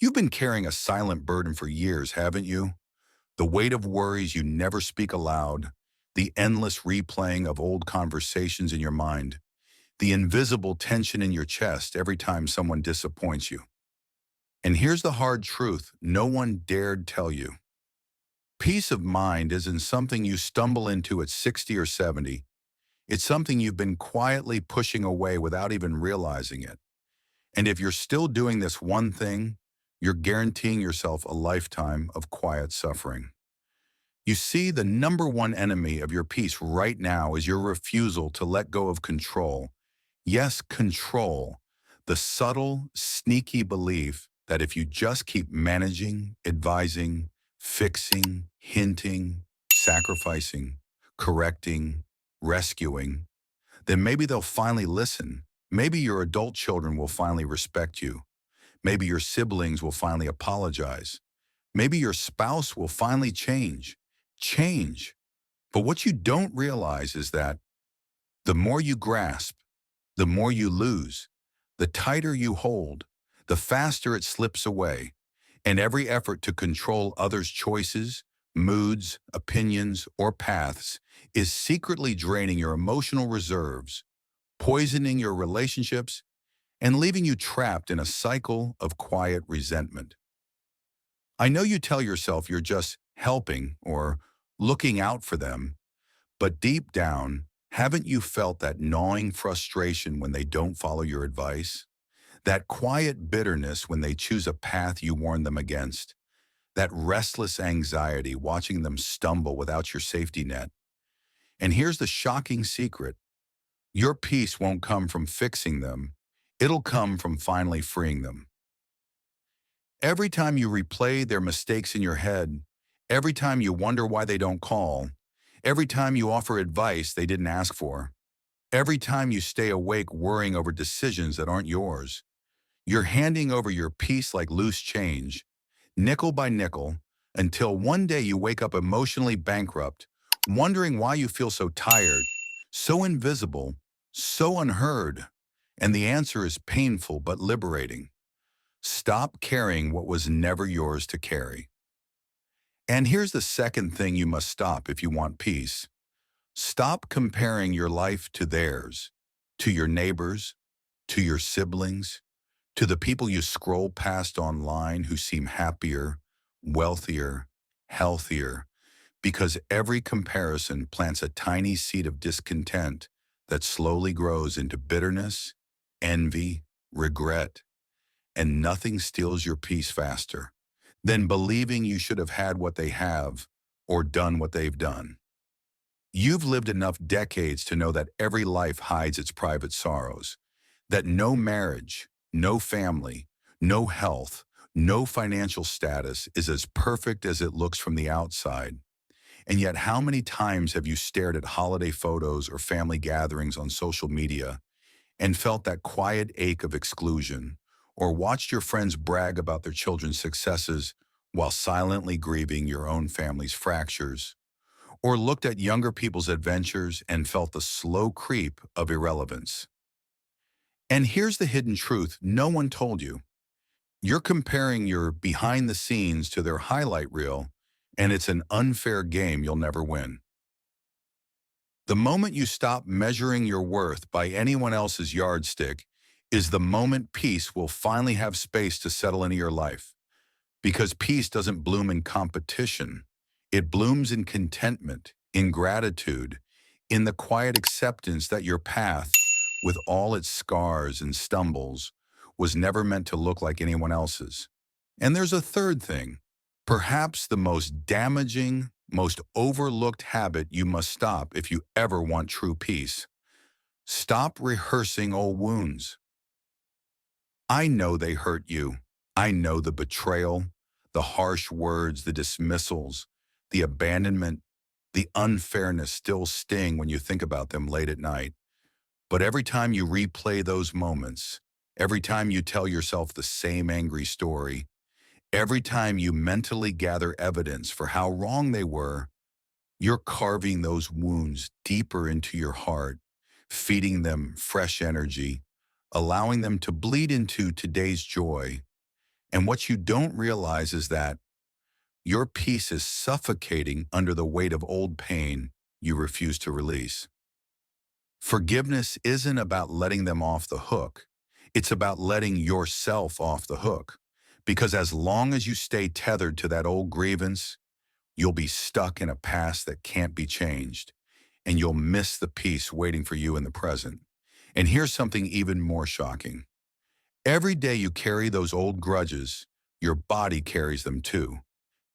You've been carrying a silent burden for years, haven't you? The weight of worries you never speak aloud, the endless replaying of old conversations in your mind, the invisible tension in your chest every time someone disappoints you. And here's the hard truth no one dared tell you. Peace of mind isn't something you stumble into at 60 or 70. It's something you've been quietly pushing away without even realizing it. And if you're still doing this one thing, you're guaranteeing yourself a lifetime of quiet suffering. You see, the number one enemy of your peace right now is your refusal to let go of control. Yes, control. The subtle, sneaky belief that if you just keep managing, advising, fixing, hinting, sacrificing, correcting, rescuing, then maybe they'll finally listen. Maybe your adult children will finally respect you. Maybe your siblings will finally apologize. Maybe your spouse will finally change. Change. But what you don't realize is that the more you grasp, the more you lose. The tighter you hold, the faster it slips away. And every effort to control others' choices, moods, opinions, or paths is secretly draining your emotional reserves, poisoning your relationships, and leaving you trapped in a cycle of quiet resentment. I know you tell yourself you're just helping or looking out for them, but deep down, haven't you felt that gnawing frustration when they don't follow your advice? That quiet bitterness when they choose a path you warned them against? That restless anxiety watching them stumble without your safety net? And here's the shocking secret. Your peace won't come from fixing them. It'll come from finally freeing them. Every time you replay their mistakes in your head, every time you wonder why they don't call, every time you offer advice they didn't ask for, every time you stay awake worrying over decisions that aren't yours, you're handing over your peace like loose change, nickel by nickel, until one day you wake up emotionally bankrupt, wondering why you feel so tired, so invisible, so unheard. And the answer is painful but liberating. Stop carrying what was never yours to carry. And here's the second thing you must stop if you want peace. Stop comparing your life to theirs, to your neighbors, to your siblings, to the people you scroll past online who seem happier, wealthier, healthier, because every comparison plants a tiny seed of discontent that slowly grows into bitterness, envy, regret, and nothing steals your peace faster than believing you should have had what they have or done what they've done. You've lived enough decades to know that every life hides its private sorrows, that no marriage, no family, no health, no financial status is as perfect as it looks from the outside. And yet, how many times have you stared at holiday photos or family gatherings on social media and felt that quiet ache of exclusion, or watched your friends brag about their children's successes while silently grieving your own family's fractures, or looked at younger people's adventures and felt the slow creep of irrelevance? And here's the hidden truth no one told you. You're comparing your behind the scenes to their highlight reel, and it's an unfair game you'll never win. The moment you stop measuring your worth by anyone else's yardstick is the moment peace will finally have space to settle into your life. Because peace doesn't bloom in competition. It blooms in contentment, in gratitude, in the quiet acceptance that your path, with all its scars and stumbles, was never meant to look like anyone else's. And there's a third thing, perhaps the most damaging, most overlooked habit you must stop if you ever want true peace. Stop rehearsing old wounds. I know they hurt you. I know the betrayal, the harsh words, the dismissals, the abandonment, the unfairness still sting when you think about them late at night. But every time you replay those moments, every time you tell yourself the same angry story, every time you mentally gather evidence for how wrong they were, you're carving those wounds deeper into your heart, feeding them fresh energy, allowing them to bleed into today's joy. And what you don't realize is that your peace is suffocating under the weight of old pain you refuse to release. Forgiveness isn't about letting them off the hook. It's about letting yourself off the hook. Because as long as you stay tethered to that old grievance, you'll be stuck in a past that can't be changed, and you'll miss the peace waiting for you in the present. And here's something even more shocking. Every day you carry those old grudges, your body carries them too.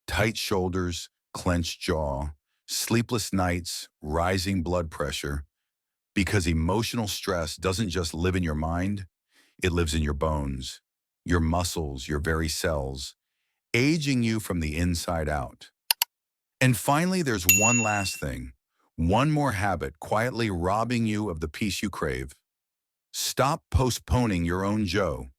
Tight shoulders, clenched jaw, sleepless nights, rising blood pressure, because emotional stress doesn't just live in your mind, it lives in your bones, your muscles, your very cells, aging you from the inside out. And finally, there's one last thing, one more habit quietly robbing you of the peace you crave. Stop postponing your own Joe.